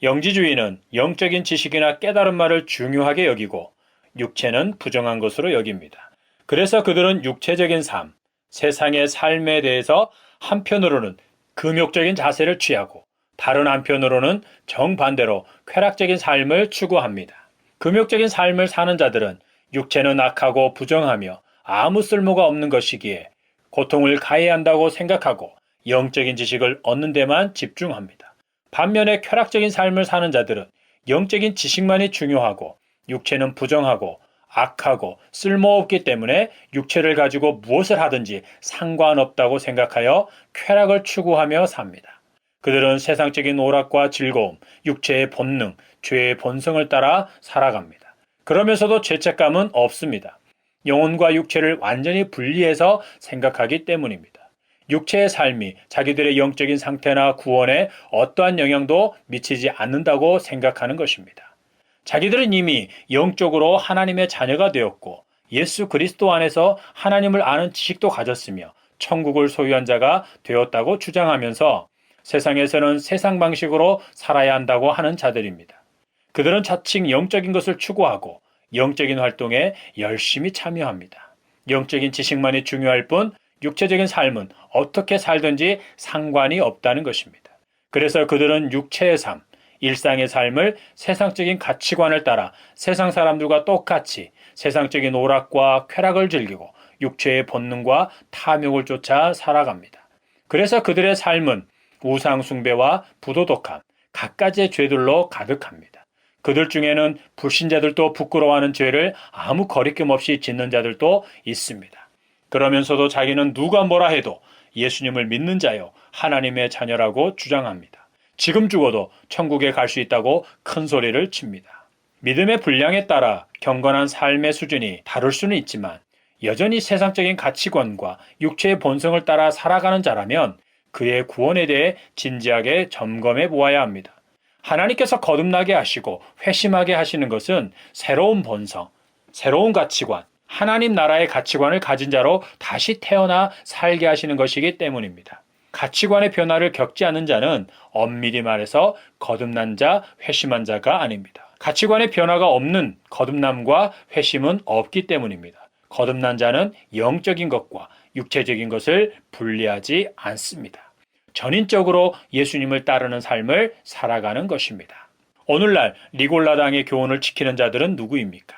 영지주의는 영적인 지식이나 깨달은 말을 중요하게 여기고 육체는 부정한 것으로 여깁니다. 그래서 그들은 육체적인 삶, 세상의 삶에 대해서 한편으로는 금욕적인 자세를 취하고 다른 한편으로는 정반대로 쾌락적인 삶을 추구합니다. 금욕적인 삶을 사는 자들은 육체는 악하고 부정하며 아무 쓸모가 없는 것이기에 고통을 가해야 한다고 생각하고 영적인 지식을 얻는 데만 집중합니다. 반면에 쾌락적인 삶을 사는 자들은 영적인 지식만이 중요하고 육체는 부정하고 악하고 쓸모없기 때문에 육체를 가지고 무엇을 하든지 상관없다고 생각하여 쾌락을 추구하며 삽니다. 그들은 세상적인 오락과 즐거움, 육체의 본능, 죄의 본성을 따라 살아갑니다. 그러면서도 죄책감은 없습니다. 영혼과 육체를 완전히 분리해서 생각하기 때문입니다. 육체의 삶이 자기들의 영적인 상태나 구원에 어떠한 영향도 미치지 않는다고 생각하는 것입니다. 자기들은 이미 영적으로 하나님의 자녀가 되었고 예수 그리스도 안에서 하나님을 아는 지식도 가졌으며 천국을 소유한 자가 되었다고 주장하면서 세상에서는 세상 방식으로 살아야 한다고 하는 자들입니다. 그들은 자칭 영적인 것을 추구하고 영적인 활동에 열심히 참여합니다. 영적인 지식만이 중요할 뿐 육체적인 삶은 어떻게 살든지 상관이 없다는 것입니다. 그래서 그들은 육체의 삶, 일상의 삶을 세상적인 가치관을 따라 세상 사람들과 똑같이 세상적인 오락과 쾌락을 즐기고 육체의 본능과 탐욕을 쫓아 살아갑니다. 그래서 그들의 삶은 우상숭배와 부도덕함, 갖가지의 죄들로 가득합니다. 그들 중에는 불신자들도 부끄러워하는 죄를 아무 거리낌 없이 짓는 자들도 있습니다. 그러면서도 자기는 누가 뭐라 해도 예수님을 믿는 자요, 하나님의 자녀라고 주장합니다. 지금 죽어도 천국에 갈 수 있다고 큰 소리를 칩니다. 믿음의 분량에 따라 경건한 삶의 수준이 다를 수는 있지만 여전히 세상적인 가치관과 육체의 본성을 따라 살아가는 자라면 그의 구원에 대해 진지하게 점검해 보아야 합니다. 하나님께서 거듭나게 하시고 회심하게 하시는 것은 새로운 본성, 새로운 가치관, 하나님 나라의 가치관을 가진 자로 다시 태어나 살게 하시는 것이기 때문입니다. 가치관의 변화를 겪지 않는 자는 엄밀히 말해서 거듭난 자, 회심한 자가 아닙니다. 가치관의 변화가 없는 거듭남과 회심은 없기 때문입니다. 거듭난 자는 영적인 것과 육체적인 것을 분리하지 않습니다. 전인적으로 예수님을 따르는 삶을 살아가는 것입니다. 오늘날 리골라당의 교훈을 지키는 자들은 누구입니까?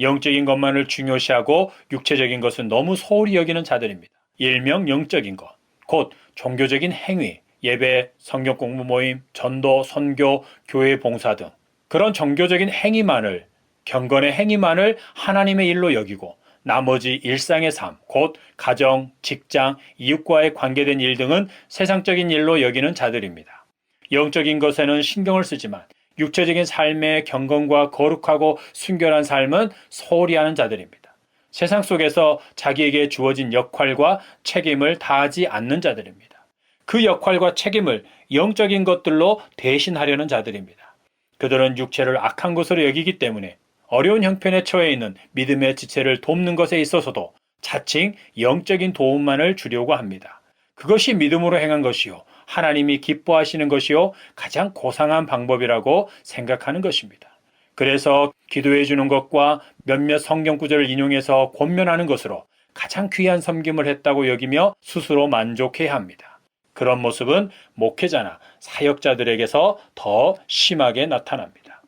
영적인 것만을 중요시하고 육체적인 것은 너무 소홀히 여기는 자들입니다. 일명 영적인 것, 곧 종교적인 행위, 예배, 성경 공부 모임, 전도, 선교, 교회 봉사 등 그런 종교적인 행위만을, 경건의 행위만을 하나님의 일로 여기고 나머지 일상의 삶, 곧 가정, 직장, 이웃과의 관계된 일 등은 세상적인 일로 여기는 자들입니다. 영적인 것에는 신경을 쓰지만 육체적인 삶의 경건과 거룩하고 순결한 삶은 소홀히 하는 자들입니다. 세상 속에서 자기에게 주어진 역할과 책임을 다하지 않는 자들입니다. 그 역할과 책임을 영적인 것들로 대신하려는 자들입니다. 그들은 육체를 악한 것으로 여기기 때문에 어려운 형편에 처해 있는 믿음의 지체를 돕는 것에 있어서도 자칭 영적인 도움만을 주려고 합니다. 그것이 믿음으로 행한 것이요, 하나님이 기뻐하시는 것이요, 가장 고상한 방법이라고 생각하는 것입니다. 그래서 기도해 주는 것과 몇몇 성경 구절을 인용해서 권면하는 것으로 가장 귀한 섬김을 했다고 여기며 스스로 만족해야 합니다. 그런 모습은 목회자나 사역자들에게서 더 심하게 나타납니다.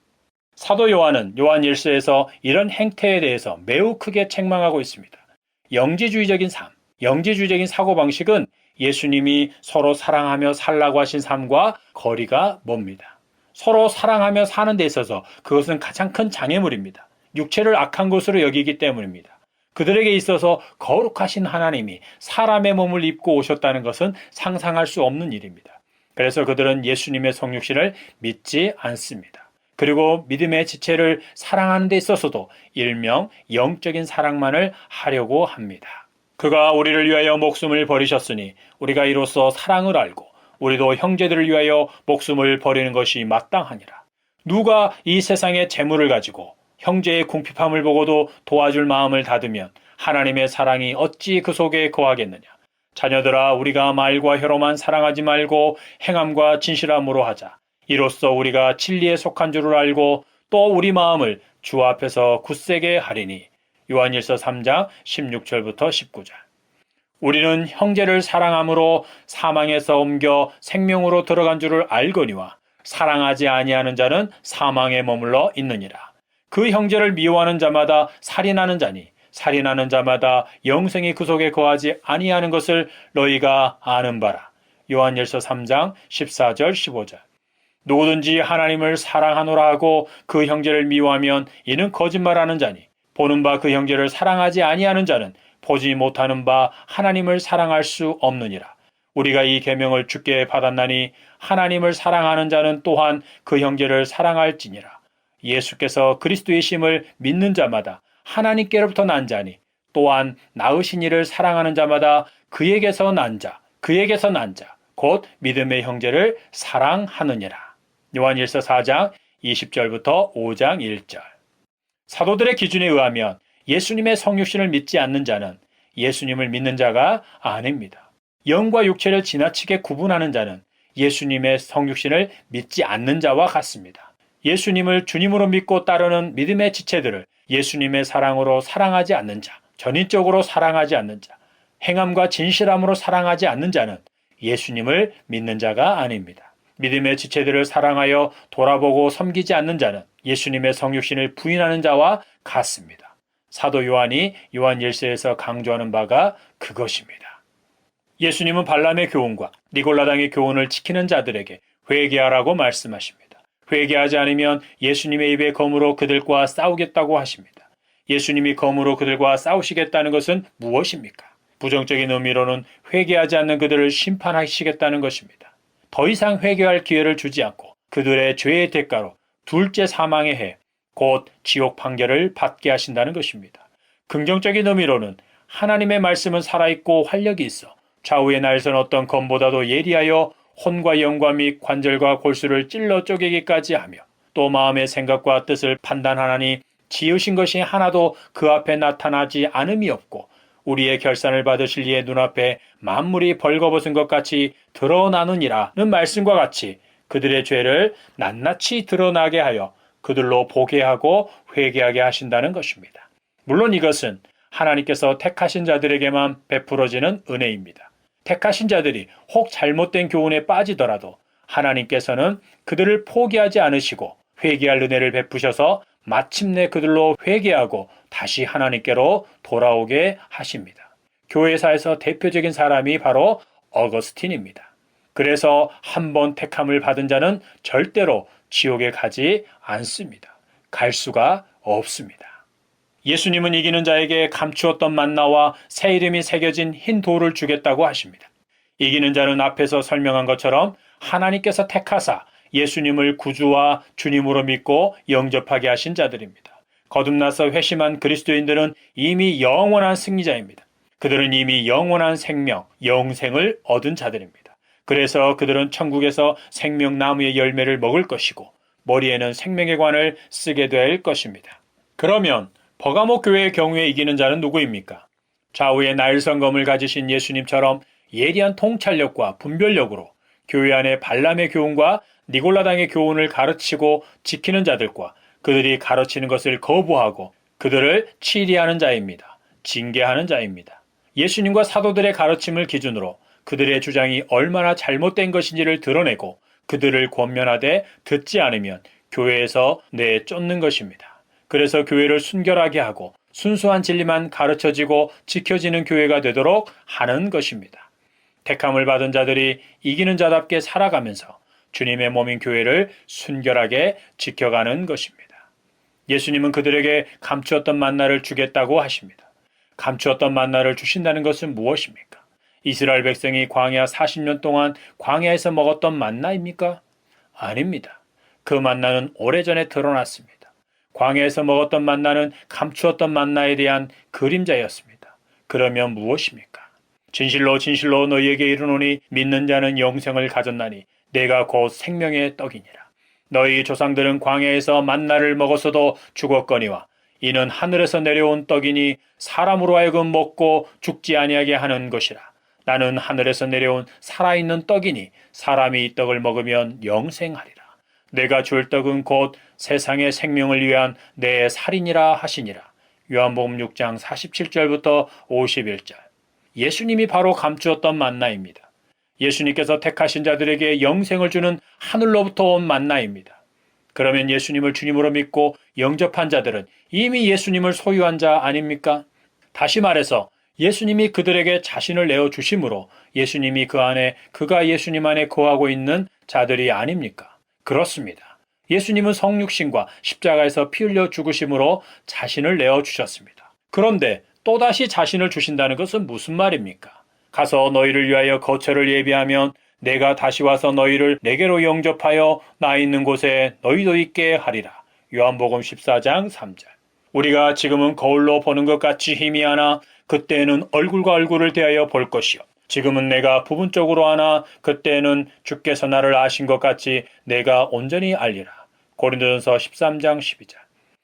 사도 요한은 요한 1서에서 이런 행태에 대해서 매우 크게 책망하고 있습니다. 영지주의적인 삶, 영지주의적인 사고방식은 예수님이 서로 사랑하며 살라고 하신 삶과 거리가 멉니다. 서로 사랑하며 사는 데 있어서 그것은 가장 큰 장애물입니다. 육체를 악한 것으로 여기기 때문입니다. 그들에게 있어서 거룩하신 하나님이 사람의 몸을 입고 오셨다는 것은 상상할 수 없는 일입니다. 그래서 그들은 예수님의 성육신을 믿지 않습니다. 그리고 믿음의 지체를 사랑하는 데 있어서도 일명 영적인 사랑만을 하려고 합니다. 그가 우리를 위하여 목숨을 버리셨으니 우리가 이로써 사랑을 알고 우리도 형제들을 위하여 목숨을 버리는 것이 마땅하니라. 누가 이 세상의 재물을 가지고 형제의 궁핍함을 보고도 도와줄 마음을 닫으면 하나님의 사랑이 어찌 그 속에 거하겠느냐. 자녀들아, 우리가 말과 혀로만 사랑하지 말고 행함과 진실함으로 하자. 이로써 우리가 진리에 속한 줄을 알고 또 우리 마음을 주 앞에서 굳세게 하리니. 요한일서 3장 16절부터 19절. 우리는 형제를 사랑함으로 사망에서 옮겨 생명으로 들어간 줄을 알거니와 사랑하지 아니하는 자는 사망에 머물러 있느니라. 그 형제를 미워하는 자마다 살인하는 자니 살인하는 자마다 영생이 그 속에 거하지 아니하는 것을 너희가 아는 바라. 요한일서 3장 14절 15절. 누구든지 하나님을 사랑하노라 하고 그 형제를 미워하면 이는 거짓말하는 자니 보는 바 그 형제를 사랑하지 아니하는 자는 보지 못하는 바 하나님을 사랑할 수 없느니라. 우리가 이 계명을 주께 받았나니 하나님을 사랑하는 자는 또한 그 형제를 사랑할지니라. 예수께서 그리스도의 심을 믿는 자마다 하나님께로부터 난 자니 또한 낳으신 이를 사랑하는 자마다 그에게서 난 자, 곧 믿음의 형제를 사랑하느니라. 요한일서 4장 20절부터 5장 1절. 사도들의 기준에 의하면 예수님의 성육신을 믿지 않는 자는 예수님을 믿는 자가 아닙니다. 영과 육체를 지나치게 구분하는 자는 예수님의 성육신을 믿지 않는 자와 같습니다. 예수님을 주님으로 믿고 따르는 믿음의 지체들을 예수님의 사랑으로 사랑하지 않는 자, 전인적으로 사랑하지 않는 자, 행함과 진실함으로 사랑하지 않는 자는 예수님을 믿는 자가 아닙니다. 믿음의 지체들을 사랑하여 돌아보고 섬기지 않는 자는 예수님의 성육신을 부인하는 자와 같습니다. 사도 요한이 요한 1서에서 강조하는 바가 그것입니다. 예수님은 발람의 교훈과 니골라당의 교훈을 지키는 자들에게 회개하라고 말씀하십니다. 회개하지 않으면 예수님의 입의 검으로 그들과 싸우겠다고 하십니다. 예수님이 검으로 그들과 싸우시겠다는 것은 무엇입니까? 부정적인 의미로는 회개하지 않는 그들을 심판하시겠다는 것입니다. 더 이상 회개할 기회를 주지 않고 그들의 죄의 대가로 둘째 사망의 해, 곧 지옥 판결을 받게 하신다는 것입니다. 긍정적인 의미로는 하나님의 말씀은 살아있고 활력이 있어 좌우의 날선 어떤 검보다도 예리하여 혼과 영과 및 관절과 골수를 찔러 쪼개기까지 하며 또 마음의 생각과 뜻을 판단하나니 지으신 것이 하나도 그 앞에 나타나지 않음이 없고 우리의 결산을 받으실 이의 눈앞에 만물이 벌거벗은 것 같이 드러나느니라는 말씀과 같이 그들의 죄를 낱낱이 드러나게 하여 그들로 보게 하고 회개하게 하신다는 것입니다. 물론 이것은 하나님께서 택하신 자들에게만 베풀어지는 은혜입니다. 택하신 자들이 혹 잘못된 교훈에 빠지더라도 하나님께서는 그들을 포기하지 않으시고 회개할 은혜를 베푸셔서 마침내 그들로 회개하고 다시 하나님께로 돌아오게 하십니다. 교회사에서 대표적인 사람이 바로 어거스틴입니다. 그래서 한 번 택함을 받은 자는 절대로 지옥에 가지 않습니다. 갈 수가 없습니다. 예수님은 이기는 자에게 감추었던 만나와 새 이름이 새겨진 흰 돌을 주겠다고 하십니다. 이기는 자는 앞에서 설명한 것처럼 하나님께서 택하사 예수님을 구주와 주님으로 믿고 영접하게 하신 자들입니다. 거듭나서 회심한 그리스도인들은 이미 영원한 승리자입니다. 그들은 이미 영원한 생명, 영생을 얻은 자들입니다. 그래서 그들은 천국에서 생명나무의 열매를 먹을 것이고 머리에는 생명의 관을 쓰게 될 것입니다. 그러면 버가모 교회의 경우에 이기는 자는 누구입니까? 좌우의 나일성검을 가지신 예수님처럼 예리한 통찰력과 분별력으로 교회 안에 발람의 교훈과 니골라당의 교훈을 가르치고 지키는 자들과 그들이 가르치는 것을 거부하고 그들을 치리하는 자입니다. 징계하는 자입니다. 예수님과 사도들의 가르침을 기준으로 그들의 주장이 얼마나 잘못된 것인지를 드러내고 그들을 권면하되 듣지 않으면 교회에서 내쫓는 것입니다. 그래서 교회를 순결하게 하고 순수한 진리만 가르쳐지고 지켜지는 교회가 되도록 하는 것입니다. 택함을 받은 자들이 이기는 자답게 살아가면서 주님의 몸인 교회를 순결하게 지켜가는 것입니다. 예수님은 그들에게 감추었던 만나를 주겠다고 하십니다. 감추었던 만나를 주신다는 것은 무엇입니까? 이스라엘 백성이 광야 40년 동안 광야에서 먹었던 만나입니까? 아닙니다. 그 만나는 오래전에 드러났습니다. 광야에서 먹었던 만나는 감추었던 만나에 대한 그림자였습니다. 그러면 무엇입니까? 진실로 진실로 너희에게 이르노니 믿는 자는 영생을 가졌나니 내가 곧 생명의 떡이니라. 너희 조상들은 광야에서 만나를 먹었어도 죽었거니와 이는 하늘에서 내려온 떡이니 사람으로 하여금 먹고 죽지 아니하게 하는 것이라. 나는 하늘에서 내려온 살아있는 떡이니 사람이 이 떡을 먹으면 영생하리라. 내가 줄 떡은 곧 세상의 생명을 위한 내 살이니라 하시니라. 요한복음 6장 47절부터 51절. 예수님이 바로 감추었던 만나입니다. 예수님께서 택하신 자들에게 영생을 주는 하늘로부터 온 만나입니다. 그러면 예수님을 주님으로 믿고 영접한 자들은 이미 예수님을 소유한 자 아닙니까? 다시 말해서 예수님이 그들에게 자신을 내어주심으로 예수님이 그 안에, 그가 예수님 안에 거하고 있는 자들이 아닙니까? 그렇습니다. 예수님은 성육신과 십자가에서 피 흘려 죽으심으로 자신을 내어주셨습니다. 그런데 또다시 자신을 주신다는 것은 무슨 말입니까? 가서 너희를 위하여 거처를 예비하면 내가 다시 와서 너희를 내게로 영접하여 나 있는 곳에 너희도 있게 하리라. 요한복음 14장 3절. 우리가 지금은 거울로 보는 것 같이 희미하나 그때에는 얼굴과 얼굴을 대하여 볼 것이요. 지금은 내가 부분적으로 하나 그때에는 주께서 나를 아신 것 같이 내가 온전히 알리라. 고린도전서 13장 12절.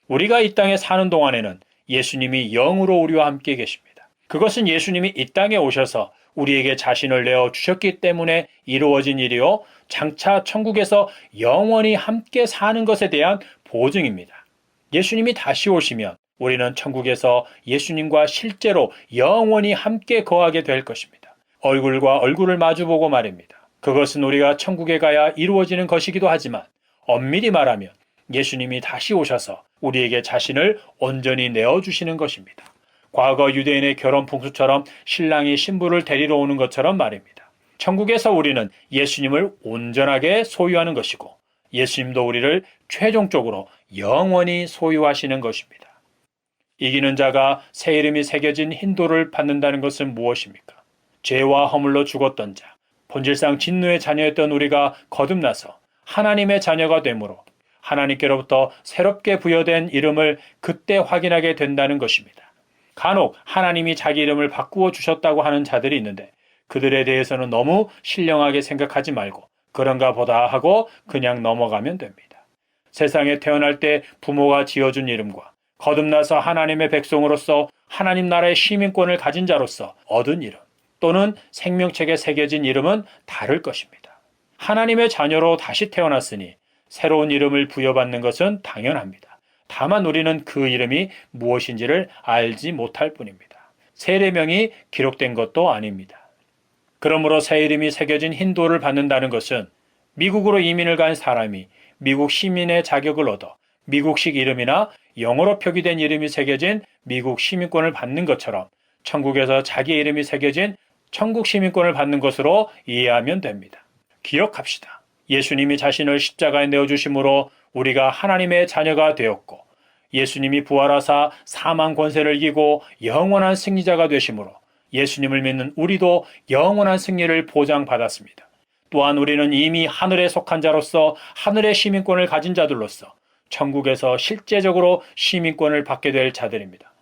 우리가 이 땅에 사는 동안에는 예수님이 영으로 우리와 함께 계십니다. 그것은 예수님이 이 땅에 오셔서 우리에게 자신을 내어주셨기 때문에 이루어진 일이요. 장차 천국에서 영원히 함께 사는 것에 대한 보증입니다. 예수님이 다시 오시면 우리는 천국에서 예수님과 실제로 영원히 함께 거하게 될 것입니다. 얼굴과 얼굴을 마주보고 말입니다. 그것은 우리가 천국에 가야 이루어지는 것이기도 하지만 엄밀히 말하면 예수님이 다시 오셔서 우리에게 자신을 온전히 내어주시는 것입니다. 과거 유대인의 결혼 풍습처럼 신랑이 신부를 데리러 오는 것처럼 말입니다. 천국에서 우리는 예수님을 온전하게 소유하는 것이고 예수님도 우리를 최종적으로 영원히 소유하시는 것입니다. 이기는 자가 새 이름이 새겨진 흰돌을 받는다는 것은 무엇입니까? 죄와 허물로 죽었던 자, 본질상 진노의 자녀였던 우리가 거듭나서 하나님의 자녀가 되므로 하나님께로부터 새롭게 부여된 이름을 그때 확인하게 된다는 것입니다. 간혹 하나님이 자기 이름을 바꾸어 주셨다고 하는 자들이 있는데 그들에 대해서는 너무 신령하게 생각하지 말고 그런가 보다 하고 그냥 넘어가면 됩니다. 세상에 태어날 때 부모가 지어준 이름과 거듭나서 하나님의 백성으로서 하나님 나라의 시민권을 가진 자로서 얻은 이름 또는 생명책에 새겨진 이름은 다를 것입니다. 하나님의 자녀로 다시 태어났으니 새로운 이름을 부여받는 것은 당연합니다. 다만 우리는 그 이름이 무엇인지를 알지 못할 뿐입니다. 세례명이 기록된 것도 아닙니다. 그러므로 새 이름이 새겨진 흰돌을 받는다는 것은 미국으로 이민을 간 사람이 미국 시민의 자격을 얻어 미국식 이름이나 영어로 표기된 이름이 새겨진 미국 시민권을 받는 것처럼 천국에서 자기 이름이 새겨진 천국 시민권을 받는 것으로 이해하면 됩니다. 기억합시다. 예수님이 자신을 십자가에 내어주심으로 우리가 하나님의 자녀가 되었고 예수님이 부활하사 사망 권세를 이기고 영원한 승리자가 되심으로 예수님을 믿는 우리도 영원한 승리를 보장받았습니다. 또한 우리는 이미 하늘에 속한 자로서 하늘의 시민권을 가진 자들로서 천국에서 실제적으로 시민권을 받게 될 자들입니다.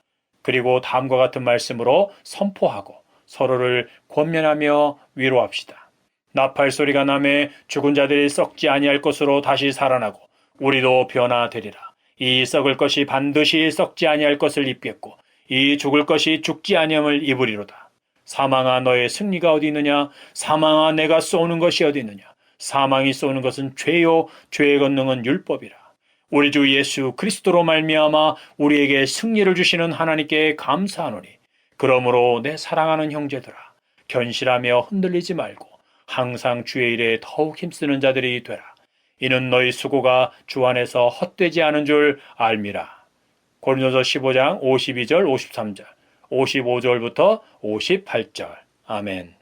그리고 다음과 같은 말씀으로 선포하고 서로를 권면하며 위로합시다. 나팔 소리가 나매 죽은 자들이 썩지 아니할 것으로 다시 살아나고 우리도 변화되리라. 이 썩을 것이 반드시 썩지 아니할 것을 입겠고 이 죽을 것이 죽지 아니함을 입으리로다. 사망아 너의 승리가 어디 있느냐? 사망아 내가 쏘는 것이 어디 있느냐? 사망이 쏘는 것은 죄요 죄의 권능은 율법이라. 우리 주 예수 그리스도로 말미암아 우리에게 승리를 주시는 하나님께 감사하노니 그러므로 내 사랑하는 형제들아 견실하며 흔들리지 말고 항상 주의 일에 더욱 힘쓰는 자들이 되라. 이는 너희 수고가 주 안에서 헛되지 않은 줄 알미라. 고린도서 15장 52절 53절 55절부터 58절 아멘.